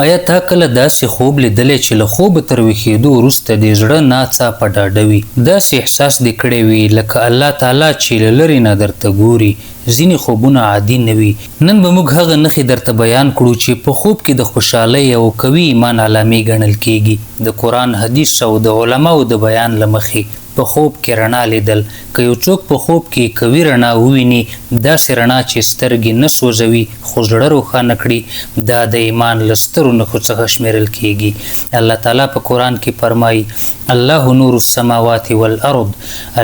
آیا تا کله داسې خوب لیدلی چې له خوبه تر ویښېدو وروسته دې زړه ناڅاپه ډاډه وي؟ داسې احساس دې کړی وي لکه الله تعالی چې له لرې نه درته ګوري. ځینې خوبونه عادي نه وي. نن به موږ هغه نښې درته بیان کړو چې په خوب کې د خوشحالۍ او قوي ایمان علامې ګڼل کیږي. د قرآن، حدیث او د علماو د بیان له مخې په خوب کې رڼا لیدل. که یو څوک په خوب کې قوي رڼا وویني، داسې رڼا چې سترګې نه سوځوي خو زړه روښانه کړي، دا د ایمان له سترو نښو څخه شمیرل کیږي. الله تعالی په قرآن کې فرمایي: الله نور السماوات والارض،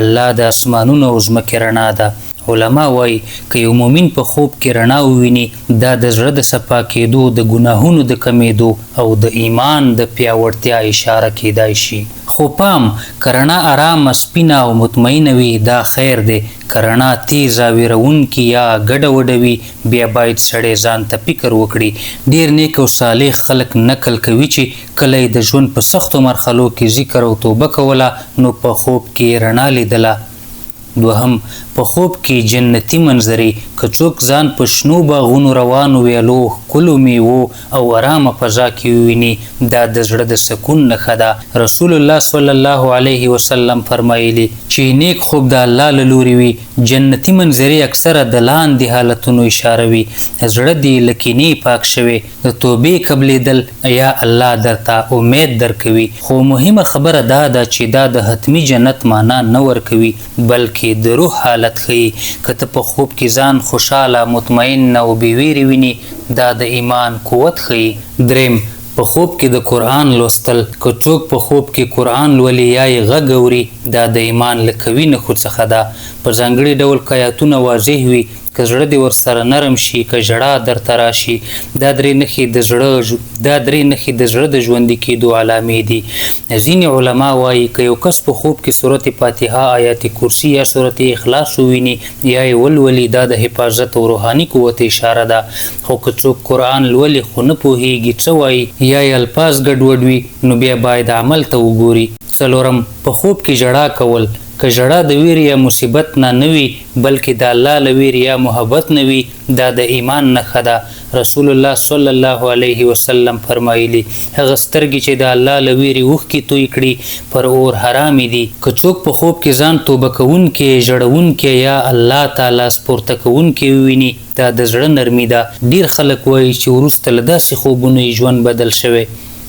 الله د اسمانونو او ځمکې رڼا ده. علما وایي که یو مؤمن په خوب کې رڼا وویني، دا د زړه د صفا کېدو، د ګناهونو د کمیدو او د ایمان د پیاوړتیا اشاره کیدای شي. خو پام، که رڼا ارامه، سپینه او مطمئنه وي، دا خیر دی. که رڼا تیزه، ویرونکې یا ګډه وډه وي، بیا باید سړی ځان ته فکر وکړي. ډېر نیک او صالح خلک نقل کوي چې کله یې د ژوند په سختو مرحلو کې ذکر او توبه کوله، نو په خوب کې رڼا لیدله. دوهم، په خوب کې جنتی منظرې. که څوک ځان په شنو باغونو، روانو ویالو، ښکلو میوو او ارامه فضا کې وویني، دا د زړه د سکون نښه ده. رسول الله صلی الله علیه وسلم فرمایلی چې نیک خوب د الله له لوري وي. جنتی منظرې اکثره د لاندې حالتونو اشاره وي: زړه دې له کینې پاک شوی، د توبې قبلېدل، یا الله درته امید درکوي. خو مهمه خبره دا ده چې دا د حتمي جنت معنا نه ورکوي، بلکې د روح حالت ښیي. که ته په خوب کې ځان خوشحاله، مطمئن او بېویرې ویني، دا د ایمان قوت ښیي. دریم، په خوب کې د قرآن لوستل. که څوک په خوب کې قرآن لولي یا یې غږ اوري، دا د ایمان له قوي نښو څخه ده. په ځانګړي ډول که آیاتونه واضح وي، که زړه دې ورسره نرم شي، که ژړا درته راشي، دا درې نښې د زړه د ژوندي کېدو علامې دي. ځینې علما وایي که یو کس په خوب کې سورت فاتحه، آیات کرسي یا سورت اخلاص وویني یا یې ولولي، دا د حفاظت او روحاني قوت اشاره ده. خو که څوک قرآن لولي خو نه پوهیږي څه وایي یا یې الفاظ ګډوډ وي، نو بیا باید عمل ته وګوري. څلورم، په خوب کې ژړا کول. که ژړا د ویر یا مصیبت نه وي، بلکې د الله له ویر یا محبت نه وي، دا د ایمان نښه ده. رسول الله صلی الله علیه وسلم فرمایلی: هغه سترګې چې د الله له ویرې اوښکې توی کړي، پر اور حرامې دي. که څوک په خوب کې ځان توبه کوونکی، ژړوونکی یا الله تعالی سپورته کوونکی وویني، دا د زړه نرمي ده. ډېر خلک وایي چې وروسته له داسې خوبونو یې ژوند بدل شوی.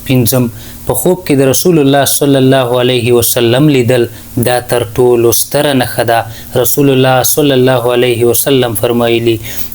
پنځم، په خوب کې د رسول الله صلی الله علیه وسلم لیدل، دا تر ټولو ستره نښه ده. رسول الله صلی الله علیه وسلم فرمایلی: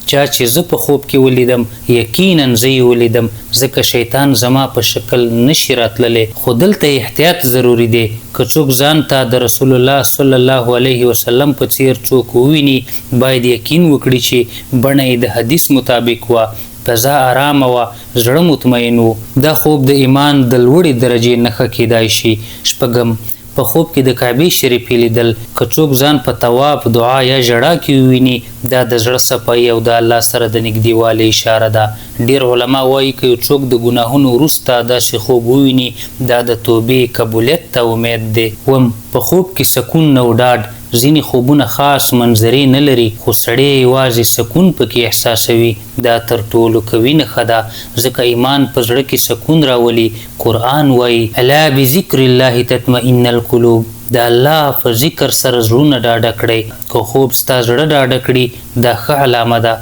چا چې زه په خوب کې ولیدم، یقینا زه یې ولیدم، ځکه شیطان زما په شکل نشي راتللی. خو دلته احتیاط ضروري دی. که څوک ځان ته د رسول الله صلی الله علیه وسلم په څیر څوک وویني، باید یقین وکړي چې بڼه یې د حدیث مطابق وه، فضا آرامه وه، زړه مطمئن و. دا خوب د ایمان د لوړې درجې نښه کیدای شي. شپږم، په خوب کې د کعبې شریفې لیدل. که څوک ځان په طواف، دعا یا ژړا کې وویني، دا د زړه صفایي او د الله سره د نږدېوالي اشاره ده. ډېر علما وایي که یو څوک د ګناهونو وروسته داسې خوب وویني، دا د توبې قبولیت ته امید دی. اووم، په خوب کې سکون او ډاډ. ځینې خوبونه خاص منظرې نه لري، خو سړی یوازې سکون پکې احساسوي. دا تر ټولو قوي نښه ده، ځکه ایمان په زړه کې سکون راولي. قرآن وایي: الا بذکر الله تطمئن القلوب، د الله په ذکر سره زړونه ډاډه کړئ. که خوب ستا زړه ډاډه کړي، دا ښه علامه ده.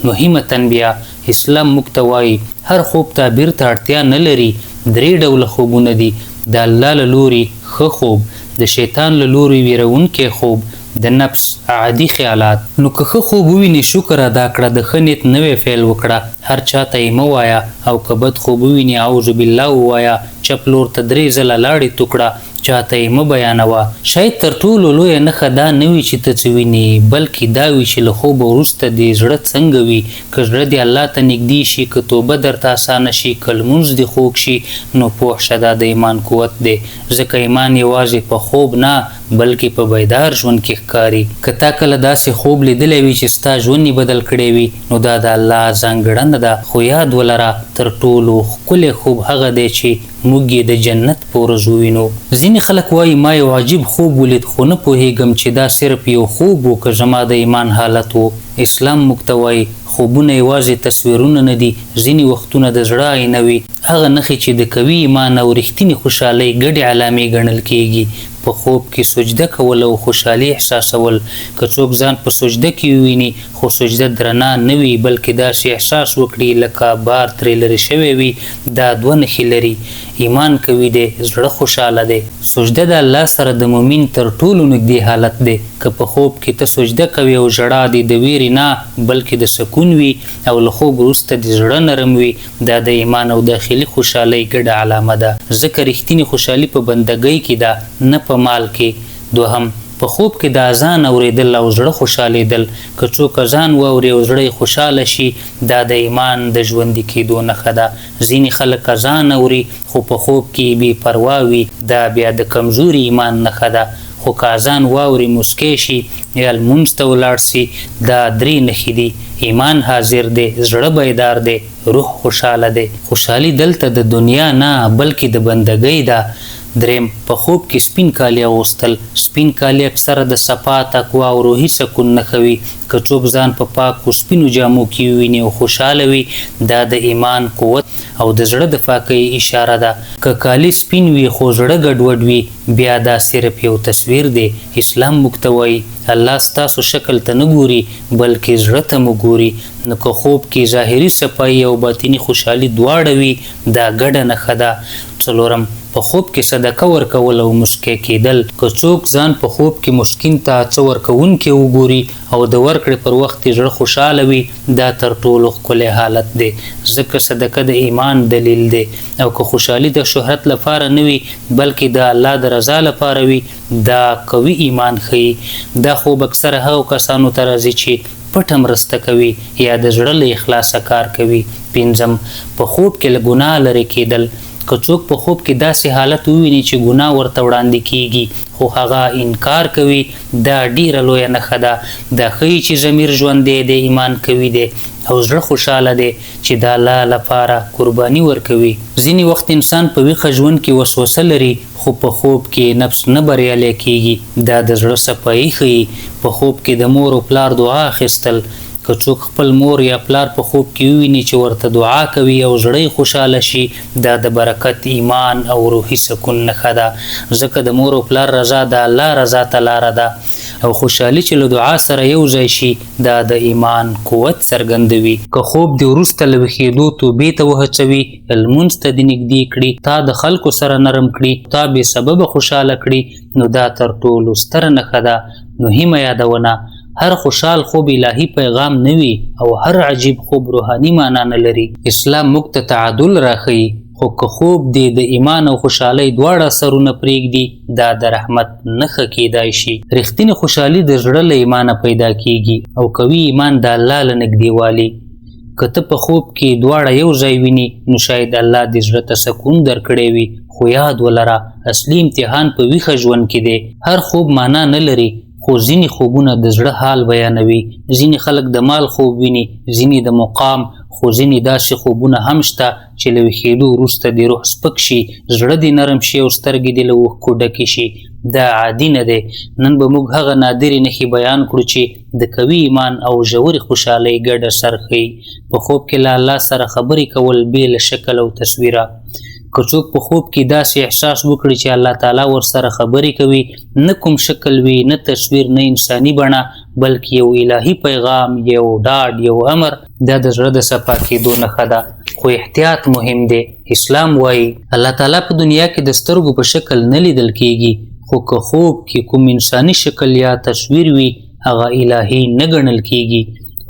مهمه تنبیه: اسلام موږ ته وایي هر خوب تعبیر ته اړتیا نه لري. درې ډوله خوبونه دي: د الله له لوري ښه خوب، د شیطان له لوري ویرونکی خوب، د نفس عادي خیالات. نو که ښه خوب وویني، شکر ادا کړه، د ښه نیت نوی فعل وکړه، هر چاته یې مه وایه. او که بد خوب وویني، اعوذ بالله ووایه. چپ لور ته 3 ځله لاړې تو کړه، چاته یې مه بیانوه. شاید تر ټولو لویه نښه دا نه وي چې ته څه وینې، بلکې دا وي چې له خوبه وروسته دې زړه څنګه وي. که زړه دې الله ته نږدې شي، که توبه درته اسانه شي، که لمونځ دې خوږ شي، نو پوه شه دا د ایمان قوت دی. ځکه ایمان یوازې په خوب نه، بلکې په بیدار ژوند کې ښکاري. که تا کله داسې خوب لیدلی وي چې ستا ژوند یې بدل کړی وي، نو دا د الله ځانګړنه ده. خو یاد ولره، تر ټولو ښکلی خوب هغه دی چې موږ یې د جنت په ورځ ووینو. ځینې خلک وایي ما یو عجیب خوب ولید، خو نه پوهیږم چې دا صرف یو خوب و که زما د ایمان حالت و. اسلام موږ ته وایي خوبونه یوازې تصویرونه نه دي، ځینې وختونه د زړه آینه وي، هغه نښې چې د قوي ایمان او رښتینې خوشحالۍ ګډې علامې ګڼل کیږي. په خوب کې سجده کول او خوشحالي احساسول. که څوک ځان په سجده کې وویني خو سجده درنه نه وي بلکې داسې احساس وکړي لکه بار ترې لرې شوی وي، دا دوه نښې لري: ایمان قوي دی، زړه خوشحاله دی. سجده د الله سره د مؤمن تر ټولو نږدې حالت دی. که په خوب کې ته سجده کوي او ژړا دې د ویرې نه بلکې د سکون وي او له خوب وروسته د زړه نرم وي، دا د ایمان او داخلي خوشحالۍ ګډه علامه ده. ځکه رښتینې خوشحالي په بندګۍ کې ده، نه په مال کې. دوهم، په خوب کې د اذان اوریدل او زړه خوشحالېدل. که څوک اذان واوري او زړه یې خوشحاله شي، دا د ایمان د ژوندي کېدو نښه ده. ځینې خلک اذان اوري خو په خوب کې بې پروا وي، دا بیا د کمزوري ایمان نښه ده. خو که اذان واوري موسکی شي یا لمونځ ته ولاړ سي، دا درې نښې دي: ایمان حاضر دی، زړه بیدار دی، روح خوشحاله دی. خوشحالي دلته د دنیا نه بلکې د بندګۍ ده. دریم، په خوب کې سپین کالي اغوستل. سپین کالي اکثره د صفا، تقوا او روحي سکون نښه وي. که څوک ځان په پاکو سپینو جامو کې وویني او خوشحاله وي، دا د ایمان قوت او د زړه د پاکۍ اشاره ده. که کالي سپین وي خو زړه ګډوډ وي، بیا دا صرف یو تصویر دی. اسلام موږ ته وایي الله ستاسو شکل ته نه ګوري بلکې زړه ته مو ګوري. نو که خوب کې ظاهري صفایي او باطني خوشحالي دواړه وي، دا ګډه نښه ده. څلورم، په خوب کې صدقه ورکول او مسکی کېدل. که څوک ځان په خوب کې مسکین ته څه ورکوونکی وګوري او د ورکړې پر وخت یې زړه خوشحاله وي، دا تر ټولو ښکلی حالت دی. ځکه صدقه د ایمان دلیل دی. او که خوشحالي د شهرت لپاره نه وي بلکې د الله د رضا لپاره وي، دا قوي ایمان ښیي. دا خوب اکثره هغو کسانو ته راځي چې پټه مرسته کوي یا د زړه له اخلاصه کار کوي. پنځم، په خوب کې له ګناه لرې کېدل. که څوک په خوب کې داسې حالت وویني چې ګناه ورته وړاندې کیږي خو هغه انکار کوي، دا ډیره لویه نښه ده. دا ښیي چې ضمیر ژوندی دی، ایمان قوي دی او زړه خوشحاله دی چې د الله لپاره قرباني ورکوي. ځینې وخت انسان په ویښه ژوند کې وسوسه لري خو په خوب کې نفس نه بریالی کیږي، دا د زړه صفایي ښیي. په خوب کې د مور او پلار دعا اخیستل. که څوک خپل مور یا پلار په خوب کې وویني چې ورته دعا کوي او زړه یې خوشحاله شي، دا د برکت، ایمان او روحي سکون نښه ده. ځکه د مور او پلار رضا د الله رضا ته لاره ده او خوشحالي چې له دعا سره یو ځای شي، دا د ایمان قوت څرګندوي. که خوب د وروسته له ویښېدو توبې ته وهڅوي، لمونځ ته دې نږدې کړي، تا د خلکو سره نرم کړي، تا بې سببه خوشحاله کړي، نو دا تر ټولو ستره نښه ده. مهمه یادونه: هر خوشحال خوب الهی پیغام نه وي او هر عجیب خوب روحاني معنا نه لري. اسلام موږ ته تعادل راښیي، خو که خوب دی د ایمان او خوشحالۍ دواړه اثرونه پرېږدي، دا د رحمت نښه کیدای شي. رښتینې خوشحالي د زړه له ایمانه پیدا کیږي او قوي ایمان د الله له نږدېوالي. که ته په خوب کې دواړه یو ځای ویني، نو شاید الله دې زړه ته سکون درکړی وي. خو یاد ولره، اصلي امتحان په ویښه ژوند کې دی. هر خوب معنا نه لري، خو ځینې خوبونه د زړه حال بیانوي. ځینې خلک د مال خوب ویني، ځینې د مقام، خو ځینې داسې خوبونه هم شته چې له ویښېدو وروسته د روح سپک شي، زړه دې نرم شي او سترګې دې له اوښکو ډکې شي. دا عادي نه دی. نن به موږ هغه نادرې نښې بیان کړو چې د قوي ایمان او ژورې خوشحالۍ ګډ اثر ښیي. په خوب کې له الله سره خبرې کول بې له شکل او تصویره. که څوک په خوب کې داسې احساس وکړي چې الله تعالی ورسره خبرې کوي، نه کوم شکل وي، نه تصویر، نه انساني بڼه، بلکې یو الهي پیغام، یو ډاډ، یو امر، دا د زړه د صفا کېدو نښه ده. خو احتیاط مهم دی. اسلام وایي الله تعالی په دنیا کې د سترګو په شکل نه لیدل کیږي، خو که خوب کې کوم انساني شکل یا تصویر وي، هغه الهي نه ګڼل کیږي.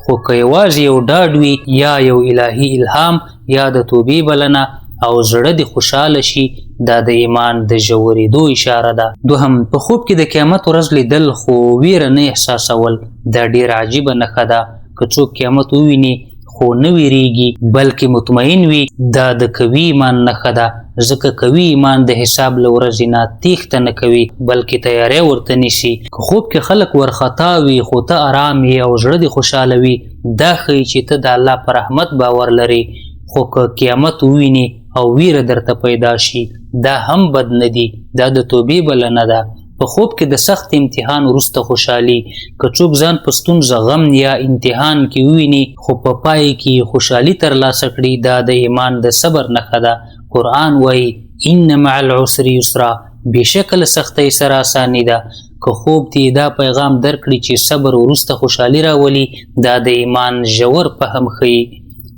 خو که یوازې یو ډاډ وي یا یو الهي الهام یا د توبې بلنه او زړه دې خوشحاله شي، دا د ایمان د ژورېدو اشاره ده. دوهم، په خوب کې د قیامت ورځ لیدل خو ویره نه احساسول، دا ډېر عجیبه نښه ده. که څوک قیامت وویني خو نه ویریږي بلکې مطمئن وي، دا د قوي ایمان نښه ده. ځکه قوي ایمان د حساب له ورځې نه تېښته نه کوي بلکې تیاری ورته نیسي. که خوب کې خلک ورخطا وي خو ته ارام یې او زړه دې خوشحاله وي، دا ښیي چې ته د الله په رحمت باور لري. خو که قیامت وویني او ویره درته پیدا شي، دا هم بد نه دي، دا د توبې بلنه ده. په خوب کې د سخت امتحان وروسته خوشحالي که څوک ځان په ستونزه غم یا امتحان کې وویني خو په پای کې خوشحالي ترلاسه کړي دا د ایمان د صبر نښه ده. قرآن وایي ان مع العسر یسرا بېشکه له سختۍ سره اساني ده. که خوب تی دا پیغام درکړي چې صبر وروسته خوشحالي راولي دا د ایمان ژور فهم ښیي.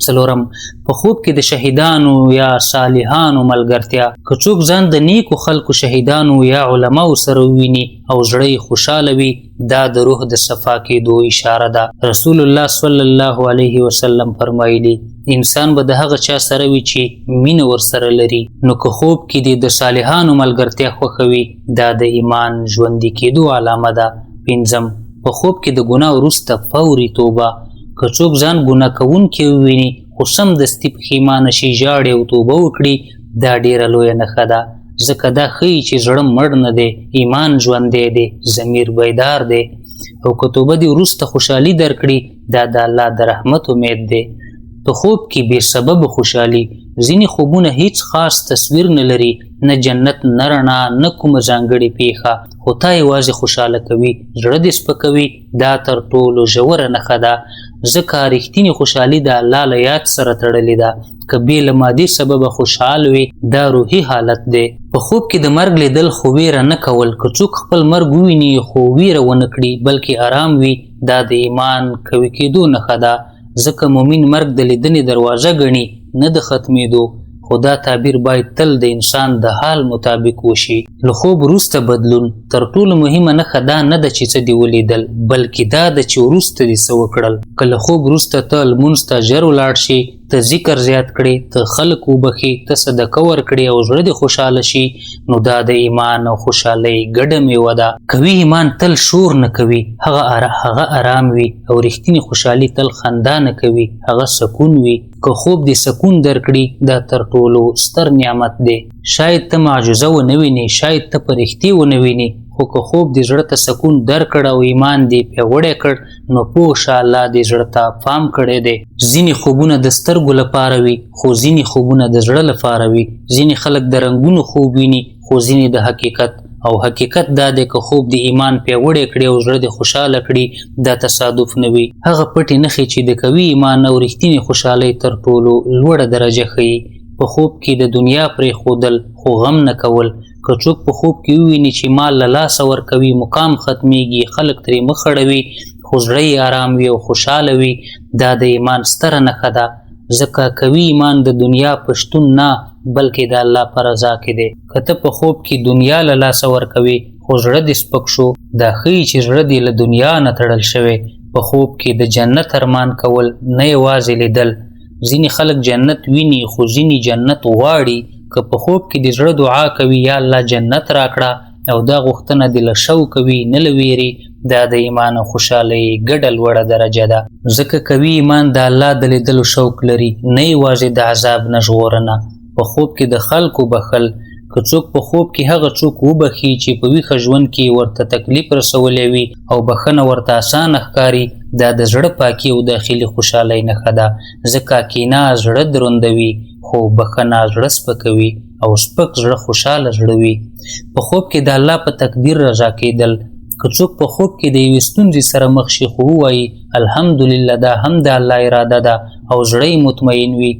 څلورم په خوب کې د شهیدانو یا صالحانو ملګرتیا که څوک ځان د نیکو خلکو شهیدانو یا علماو سره وویني او زړه خوشحاله وي دا د روح د صفا کېدو اشاره ده. رسول الله صلی الله علیه وسلم فرمایلی انسان به د هغه چا سره وي چې مینه ورسره لري نو که خوب کې د صالحانو ملګرتیا خوښوي دا د ایمان ژوندي کېدو علامه ده. پنځم په خوب کې د ګناه وروسته فوري توبه که څوک ځان ګناه کوونکی وویني خو سمدستي پښیمانه شي ژاړي او توبه وکړي دا ډیره لویه نښه ده ځکه دا ښیي چې زړه مړ نه دی ایمان ژوندی دی ضمیر بیدار دی او که توبه دې وروسته خوشحالي درکړي دا د الله د رحمت امید دی. په خوب کې بې سبب خوشحالي ځینې خوبونه هیڅ خاص تصویر نه لري نه جنت نه رڼا نه کومه ځانګړې پیښه خو تا یوازې خوشحاله کوي زړه دې سپکوي دا تر ټولو ژوره نښه ده ځکه رښتینې خوشحالي د الله له یاد سره تړلې ده که بې له مادي سببه خوشحال وي دا روحي حالت دی. په خوب کې د مرګ لیدل خو ویره نه کول که څوک خپل مرګ وویني خو ویره ونه کړي بلکې آرام وي دا د ایمان قوي کېدو نښه ده ځکه مؤمن مرګ د لیدنې دروازه ګڼي نه د ختمېدو خو دا تعبیر باید تل د انسان د حال مطابق وشي. له خوب وروسته بدلون تر ټولو مهمه نښه دا نه ده چې څه دې ولیدل بلکې دا ده چې وروسته دې څه وکړل. که له خوب وروسته ته لمونځ ته ژر ولاړ شي ته ذکر زیات کړې ته خلک وبخي ته صدقه ورکړې او زړه دې خوشحاله شي نو دا د ایمان او خوشحالۍ ګډه میوه ده. قوي ایمان تل شور نه کوي هغه آرام وي او رښتینې خوشحالي تل خندا نه کوي هغه سکون وي. که خوب دې سکون درکړي دا تر ټولو ستر نعمت دی. شاید ته معجزه ونه وینې شاید ته په رښتې ونه وینې خو که خوب دې زړه ته سکون درکړ او ایمان دې پیاوړی کړ نو پوه شه الله دې زړه ته پام کړی دی. ځینې خوبونه د سترګو لپاره وي خو ځینې خوبونه د زړه لپاره وي. ځینې خلک د رنګونو خوب ویني خو ځینې د حقیقت او حقیقت دا دی که خوب د ایمان پیاوړی کړي او زړه دې خوشحاله کړي دا تصادف نه وي. هغه پټې نښې چې د قوي ایمان او رښتینې خوشحالۍ تر ټولو لوړه درجه ښیي. په خوب کې د دنیا پرېښودل خو غم نه کول که څوک په خوب کې وویني چې مال له لاسه ورکوي مقام ختمیږي خلک ترې مخ اړوي خو زړه یې ارام وي او خوشحاله وي دا د ایمان ستره نښه ده ځکه قوي ایمان د دنیا په شتون نه بلکې د الله په رضا کې دی. که ته په خوب کې دنیا له لاسه ورکوي خو زړه دې سپک شو دا ښیي چې زړه دې له دنیا نه تړل شوی. په خوب کې د جنت ارمان کول نه یوازې لیدل ځینې خلک جنت ویني خو ځینې جنت غواړي. که په خوب کې د زړه دعا کوي یا الله جنت راکړه او دا غوښتنه دې له شوق کوي نه له ویرې دا د ایمان او خوشحالۍ ګډه لوړه درجه ده ځکه قوي ایمان د الله د لیدلو شوق لري نه یوازې د عذاب نه ژغورنه. په خوب کې د خلکو بخل که څوک په خوب کې هغه څوک وبخي چې په ویښه ژوند کې ورته تکلیف رسولی وي او بخښنه ورته اسانه ښکاري دا د زړه پاکي او داخلي خوشحالۍ نښه ده ځکه کینه زړه دروندوي خو بخښنه زړه سپکوي او سپک زړه خوشحاله زړه وي. په خوب کې د الله په تقدیر رضا کېدل که څوک په خوب کې د یوې ستونزې سره مخ شي خو ووایي الحمدلله دا هم د الله اراده ده او زړه مطمئن وي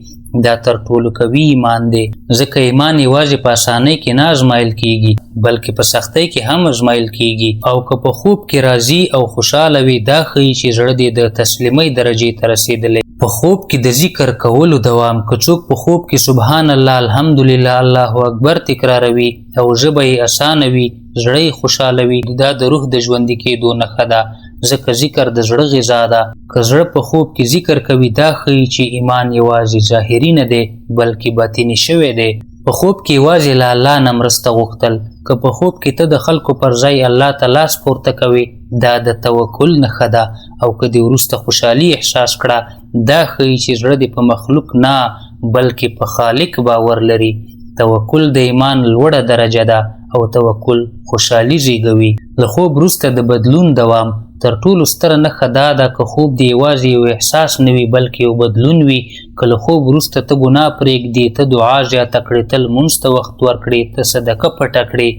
دا تر ټولو قوي ایمان دی ځکه ایمان یوازې په اسانۍ کې نه ازمایل کیږي بلکې په سختۍ کې هم ازمایل کیږي او که په خوب کې راضي او خوشحاله وي دا ښیي چې زړه دې د تسلیمۍ درجې ته رسېدلی. په خوب کې د ذکر کولو دوام که څوک په خوب کې سبحان الله الحمدلله الله اکبر تکراروي او ژبه یې اسانه وي زړه یې خوشحاله وي دا د روح د ژوندي کېدو نښه ده ځکه ذکر د زړه غذا ده. که زړه په خوب کې ذکر کوي دا ښیي چې ایمان یوازې ظاهري نه دی بلکې باطني شوی دی. په خوب کې یوازې له الله نه مرسته غوښتل که په خوب کې ته د خلکو پر ځای الله ته لاس پورته کوي دا د توکل نښه ده او که دې وروسته خوشحالي احساس کړه دا ښیي چې زړه دې په مخلوق نه بلکې په خالق باور لري. توکل د ایمان لوړه درجه ده او توکل خوشحالي زیږوي. له خوب وروسته د بدلون دوام تر ټولو ستره نښه دا ده که خوب دې یوازې یو احساس نه وي بلکې یو بدلون وي. که له خوب وروسته ته ګناه پرېږدي ته دعا زیاته کړې ته لمونځ ته وخت ورکړې ته صدقه پټه کړې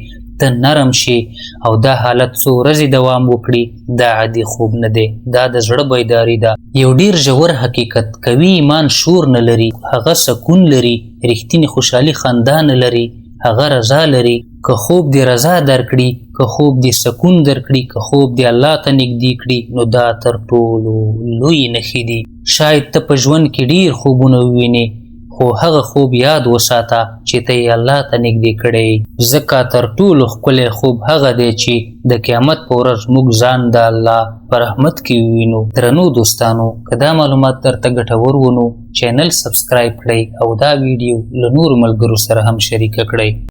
ته نرم شي او دا حالت څو ورځې دوام وکړي دا عادي خوب نه دی، دا د زړه بیداری ده. یو ډیر ژور حقیقت، کوي ایمان شور نه لري، هغه سکون لري، رښتینی خوشحالي خندا نه لري، هغه رضا لري. که خوب دی رضا درکړي، که خوب دی سکون درکړي، که خوب دی الله ته نږدې کړي، نو دا تر ټولو لوی نښې دي. شاید ته په ژوند کې ډیر خوبونه ووینې، خو هغه خوب یاد وساته چې ته یې الله ته نږدې کړی. ځکه تر ټولو ښکلی خوب هغه دی چې د قیامت په ورځ موږ ځان د الله په رحمت کې ووینو. درنو دوستانو، که دا معلومات درته ګټور ونو، چینل سبسکرایب کړئ او دا ویډیو له نورو ملګرو سره هم شریکه کړئ.